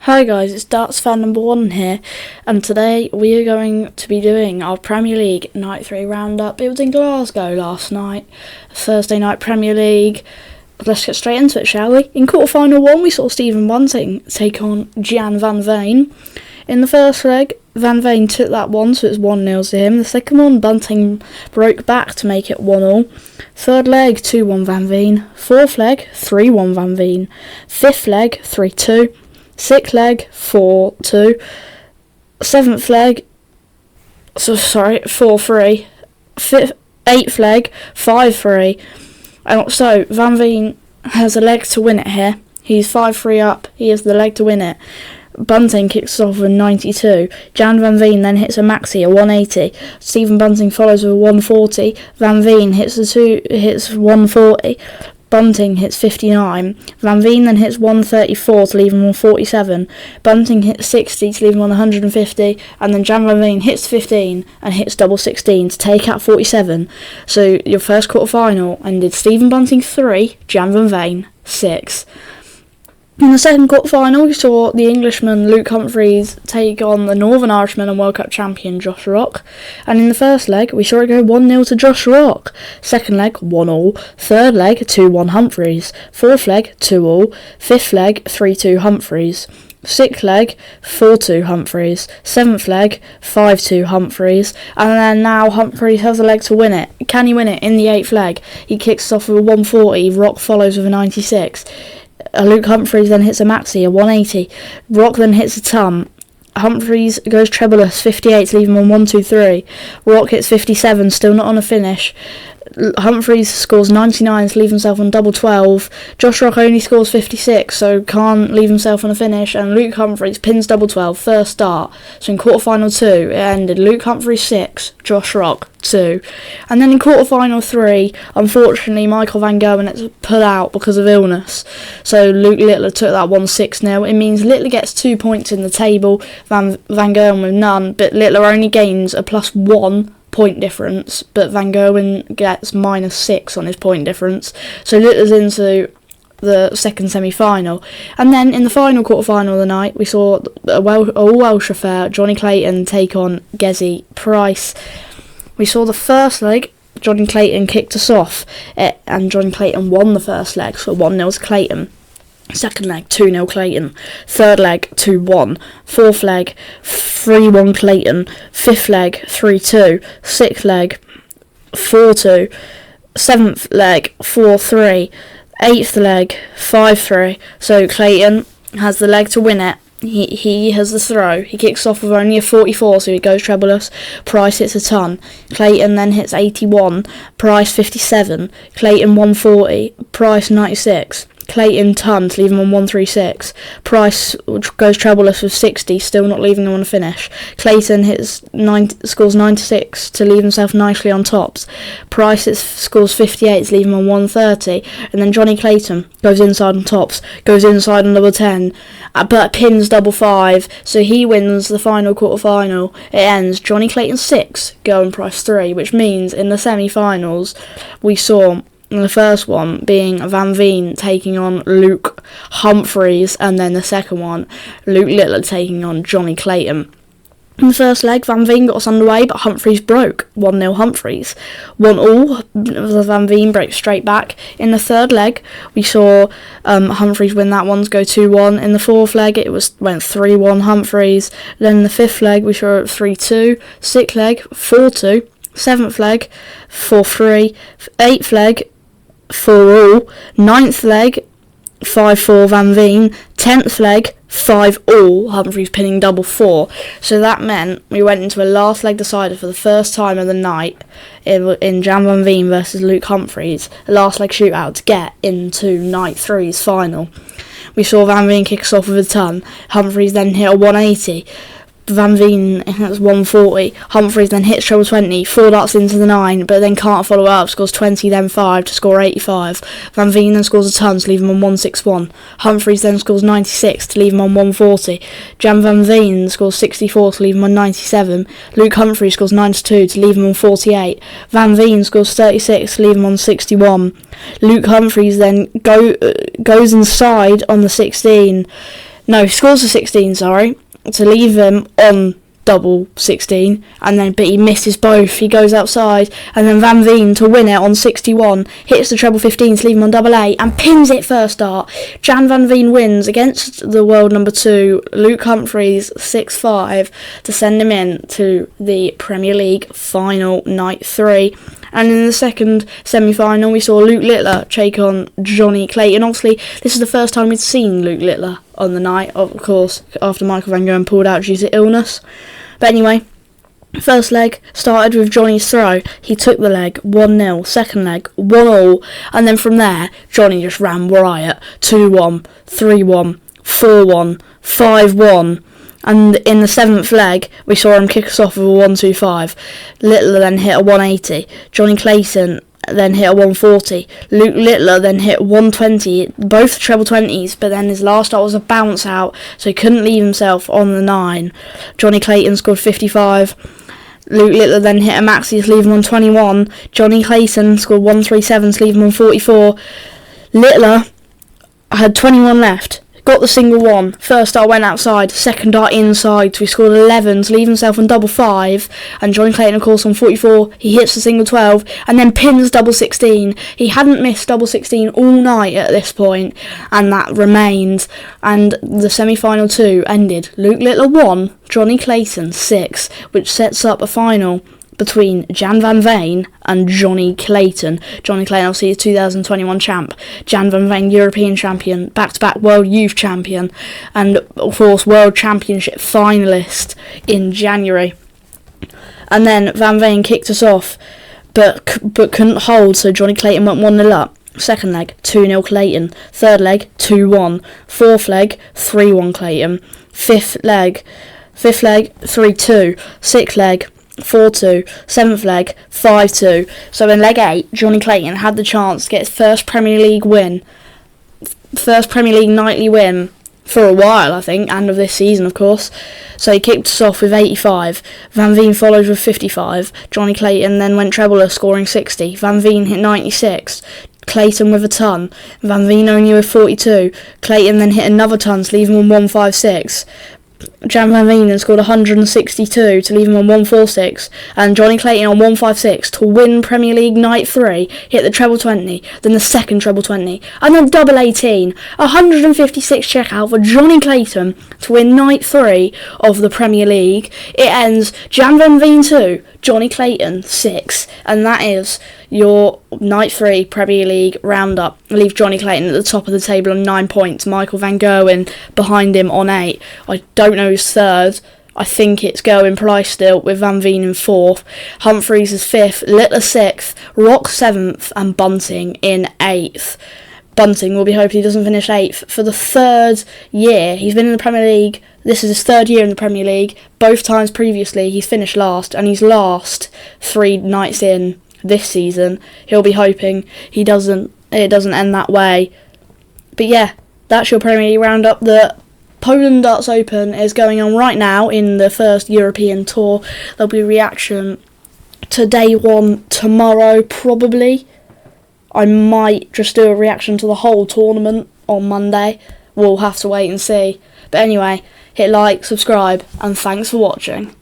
Hi guys, it's Darts fan number 1 here, and today we are going to be doing our Premier League Night 3 roundup. It was in Glasgow last night, Thursday night Premier League. Let's get straight into it, shall we? In quarter-final 1, we saw Stephen Bunting take on Jan van Veen. In the first leg, Van Veen took that one, so it's 1-0 to him. The second one, Bunting broke back to make it 1-1. Third leg, 2-1 Van Veen. Fourth leg, 3-1 Van Veen. Fifth leg, 3-2. Sixth leg, 4-2. Seventh leg, 4-3. Eighth leg, 5-3. So Van Veen has a leg to win it here. He's 5-3 up. He has the leg to win it. Bunting kicks off with 92. Jan van Veen then hits a maxi, a 180. Stephen Bunting follows with a 140. Van Veen hits 140. Bunting hits 59. Van Veen then hits 134 to leave him on 47. Bunting hits 60 to leave him on 150. And then Jan van Veen hits 15 and hits double 16 to take out 47. So your first quarter final ended Stephen Bunting 3, Jan van Veen 6. In the second quarter final, we saw the Englishman Luke Humphries take on the Northern Irishman and World Cup champion Josh Rock. And in the first leg, we saw it go 1-0 to Josh Rock. Second leg, 1-1. Third leg, 2-1 Humphries. Fourth leg, 2-2. Fifth leg, 3-2 Humphries. Sixth leg, 4-2 Humphries. Seventh leg, 5-2 Humphries. And then now Humphries has a leg to win it. Can he win it in the eighth leg? He kicks off with a 140. Rock follows with a 96. Luke Humphries then hits a maxi, a 180. Rock then hits a ton. Humphries goes trebleless, 58 to leave him on 1-2-3. Rock hits 57, still not on a finish. Humphries scores 99 to leave himself on double 12. Josh Rock only scores 56, so can't leave himself on a finish. And Luke Humphries pins double 12, first start. So in quarter-final 2, it ended Luke Humphries 6, Josh Rock 2. And then in quarter-final 3, unfortunately, Michael Van Gerwen had to pull out because of illness. So Luke Littler took that one 6-0. It means Littler gets 2 points in the table, Van Gerwen with none, but Littler only gains a +1 point difference, but Van Gerwen gets -6 on his point difference. So Littler's into the second semi-final. And then in the final quarter-final of the night, we saw a Welsh affair, Johnny Clayton take on Gezi Price. We saw the first leg, Johnny Clayton kicked us off, and Johnny Clayton won the first leg, so 1-0 to Clayton. Second leg, 2-0 Clayton. Third leg, 2-1. Fourth leg, 3-1 Clayton. Fifth leg, 3-2. Sixth leg, 4-2. Seventh leg, 4-3. Eighth leg, 5-3. So Clayton has the leg to win it. He has the throw. He kicks off with only a 44, so he goes trebleless. Price hits a ton. Clayton then hits 81. Price 57. Clayton 140. Price 96. Clayton ton to leave him on 136. Price goes trebleless with 60, still not leaving him on a finish. Clayton scores 96 to leave himself nicely on tops. Price scores 58 to leave him on 130. And then Johnny Clayton goes inside on tops, goes inside on double 10, but pins double 5, so he wins the final quarter final. It ends Johnny Clayton 6, Gerwen Price 3, which means in the semi-finals we saw the first one being Van Veen taking on Luke Humphries, and then the second one, Luke Littler taking on Johnny Clayton. In the first leg, Van Veen got us underway, but Humphries broke. 1-0 Humphries. 1-1, Van Veen breaks straight back. In the third leg, we saw Humphries win that one to go 2-1. In the fourth leg, went 3-1 Humphries. Then in the fifth leg, we saw 3-2. Sixth leg, 4-2. Seventh leg, 4-3. Eighth leg, 4-4. Ninth leg, 5-4 Van Veen. 10th leg, 5-all, Humphries pinning double 4. So that meant we went into a last leg decider for the first time of the night in Jan van Veen versus Luke Humphries, a last leg shootout to get into night 3's final. We saw Van Veen kick us off with a ton. Humphries then hit a 180. Van Veen hits 140. Humphries then hits treble 20, 4 darts into the 9, but then can't follow up, scores 20, then 5 to score 85. Van Veen then scores a ton to leave him on 161. Humphries then scores 96 to leave him on 140. Jan van Veen scores 64 to leave him on 97. Luke Humphries scores 92 to leave him on 48. Van Veen scores 36 to leave him on 61. Luke Humphries then goes inside on the 16. No, he scores a 16, sorry, to leave him on double 16, but he misses both. He goes outside, and then Van Veen to win it on 61, hits the treble 15 to leave him on double 8, and pins it first start. Jan Van Veen wins against the world number 2, Luke Humphries, 6-5, to send him in to the Premier League final, night 3. And in the second semi-final, we saw Luke Littler take on Johnny Clayton. Obviously, this is the first time we'd seen Luke Littler on the night, of course, after Michael Van Gerwen pulled out due to illness. But anyway, first leg started with Johnny's throw. He took the leg 1-0. Second leg 1-1, and then from there, Johnny just ran riot. 2-1, 3-1, 4-1, 5-1. And in the 7th leg, we saw him kick us off with a 1-2-5. Littler then hit a 180. Johnny Clayton then hit a 140. Luke Littler then hit 120, both treble 20s, but then his last shot was a bounce out, so he couldn't leave himself on the 9. Johnny Clayton scored 55. Luke Littler then hit a maxi to leave him on 21. Johnny Clayton scored 137 to leave him on 44. Littler had 21 left. Got the single 1. First dart went outside, second dart inside, so he scored 11 to leave himself on double 5. And Johnny Clayton, of course, on 44, he hits the single 12 and then pins double 16. He hadn't missed double 16 all night at this point, and that remained. And the semi-final 2 ended Luke Littler 1, Johnny Clayton 6, which sets up a final between Jan Van Veen and Johnny Clayton. Johnny Clayton, obviously, is 2021 champ. Jan Van Veen, European champion, back-to-back World Youth champion, and, of course, World Championship finalist in January. And then Van Veen kicked us off, but couldn't hold, so Johnny Clayton went 1-0 up. Second leg, 2-0 Clayton. Third leg, 2-1. Fourth leg, 3-1 Clayton. Fifth leg, 3-2. Sixth leg, 4-2, 7th leg, 5-2. So in leg 8, Johnny Clayton had the chance to get his first Premier League nightly win for a while, I think, and of this season, of course. So he kicked us off with 85. Van Veen followed with 55. Johnny Clayton then went trebleless, scoring 60. Van Veen hit 96. Clayton with a ton. Van Veen only with 42. Clayton then hit another ton to leave him on 156. Jan Van Veen then scored 162 to leave him on 146, and Johnny Clayton on 156 to win Premier League night 3, hit the treble 20, then the second treble 20, and then double 18, 156 checkout for Johnny Clayton to win night 3 of the Premier League. It ends Jan Van Veen 2, Johnny Clayton 6, and that is your night 3 Premier League roundup. Leave Johnny Clayton at the top of the table on 9 points, Michael Van Gerwen behind him on 8. I don't know who's third. I think it's Gerwen Price still, with Van Veen in 4th. Humphries is 5th, Littler 6th, Rock 7th, and Bunting in 8th. Bunting will be hoping he doesn't finish 8th for the 3rd year. He's been in the Premier League. This is his 3rd year in the Premier League. Both times previously he's finished last, and he's last 3 nights in this season. He'll be hoping it doesn't end that way. But yeah, that's your Premier League roundup. The Poland Darts Open is going on right now in the first European tour. There'll be a reaction to day 1 tomorrow, probably. I might just do a reaction to the whole tournament on Monday. We'll have to wait and see. But anyway, hit like, subscribe, and thanks for watching.